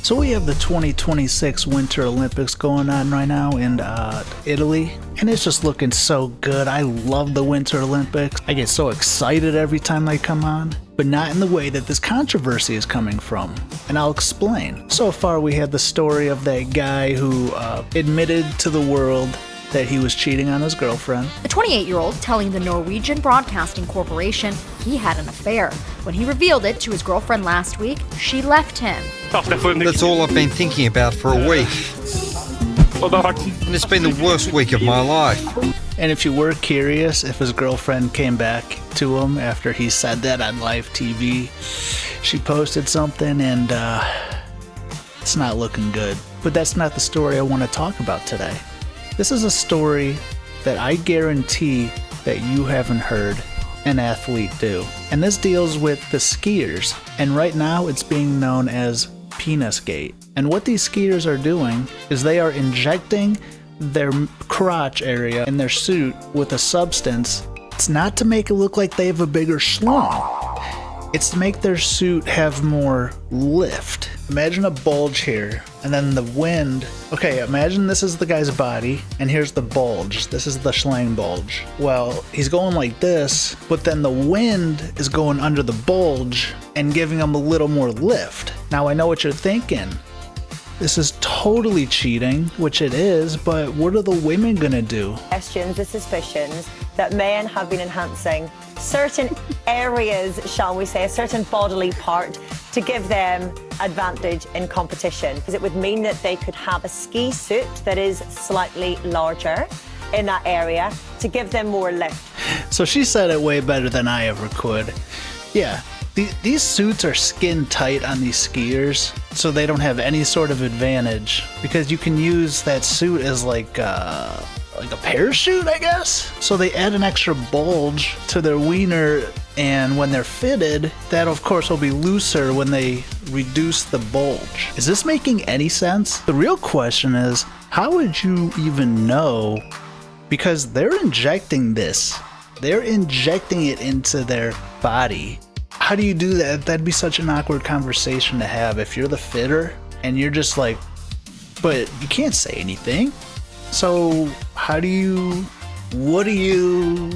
So we have the 2026 Winter Olympics going on right now in Italy, and it's just looking so good. I love the Winter Olympics. I get so excited every time they come on, but not in the way that this controversy is coming from, and I'll explain. So far we had the story of that guy who admitted to the world that he was cheating on his girlfriend. The 28-year-old telling the Norwegian Broadcasting Corporation he had an affair. When he revealed it to his girlfriend last week, she left him. That's all I've been thinking about for a week. And it's been the worst week of my life. And if you were curious if his girlfriend came back to him after he said that on live TV, she posted something and it's not looking good. But that's not the story I want to talk about today. This is a story that I guarantee that you haven't heard an athlete do. And this deals with the skiers. And right now it's being known as sGate. And what these skiers are doing is they are injecting their crotch area in their suit with a substance. It's not to make it look like they have a bigger schlong. It's to make their suit have more lift. Imagine a bulge here, and then the wind. Okay, imagine this is the guy's body, and here's the bulge. This is the schlang bulge. Well, he's going like this, but then the wind is going under the bulge and giving him a little more lift. Now, I know what you're thinking. This is totally cheating, which it is, but what are the women gonna do? Questions, the suspicions that men have been enhancing certain areas, shall we say, a certain bodily part to give them advantage in competition. Because it would mean that they could have a ski suit that is slightly larger in that area to give them more lift. So she said it way better than I ever could. Yeah. These suits are skin tight on these skiers, so they don't have any sort of advantage because you can use that suit as like a parachute, I guess. So they add an extra bulge to their wiener, and when they're fitted, that of course will be looser when they reduce the bulge. Is this making any sense? The real question is, how would you even know? Because they're injecting this. They're injecting it into their body. How do you do that? That'd be such an awkward conversation to have if you're the fitter and you're just like, but you can't say anything. So how do you, what do you,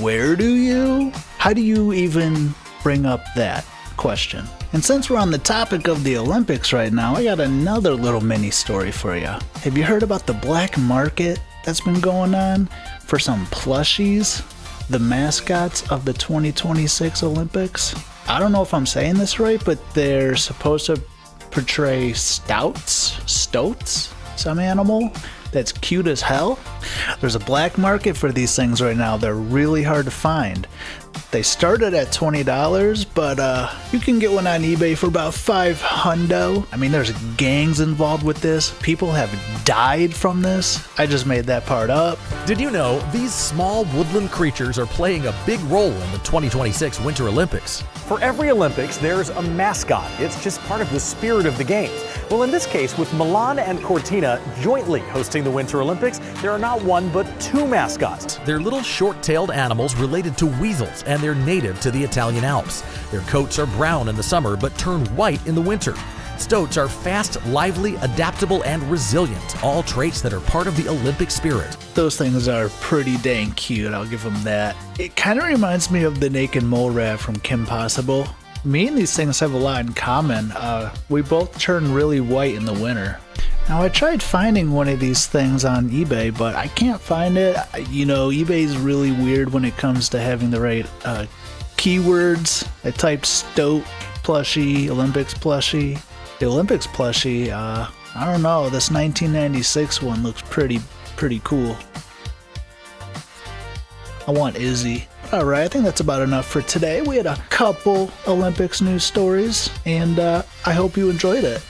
where do you, how do you even bring up that question? And since we're on the topic of the Olympics right now, I got another little mini story for you. Have you heard about the black market that's been going on for some plushies? The mascots of the 2026 Olympics. I don't know if I'm saying this right, but they're supposed to portray stoats, some animal that's cute as hell. There's a black market for these things right now. They're really hard to find. They started at $20, but you can get one on eBay for about $500. I mean, there's gangs involved with this. People have died from this. I just made that part up. Did you know these small woodland creatures are playing a big role in the 2026 Winter Olympics? For every Olympics, there's a mascot. It's just part of the spirit of the games. Well, in this case, with Milan and Cortina jointly hosting the Winter Olympics, there are not one but two mascots. They're little short-tailed animals related to weasels, and they're native to the Italian Alps. Their coats are brown in the summer but turn white in the winter. Stoats are fast, lively, adaptable, and resilient, all traits that are part of the Olympic spirit. Those things are pretty dang cute, I'll give them that. It kind of reminds me of the naked mole rat from Kim Possible. Me and these things have a lot in common. We both turn really white in the winter. Now, I tried finding one of these things on eBay, but I can't find it. You know, eBay's really weird when it comes to having the right keywords. I typed stoat plushie, Olympics plushie. The Olympics plushie, I don't know, this 1996 one looks pretty cool. I want Izzy. Alright, I think that's about enough for today. We had a couple Olympics news stories, and I hope you enjoyed it.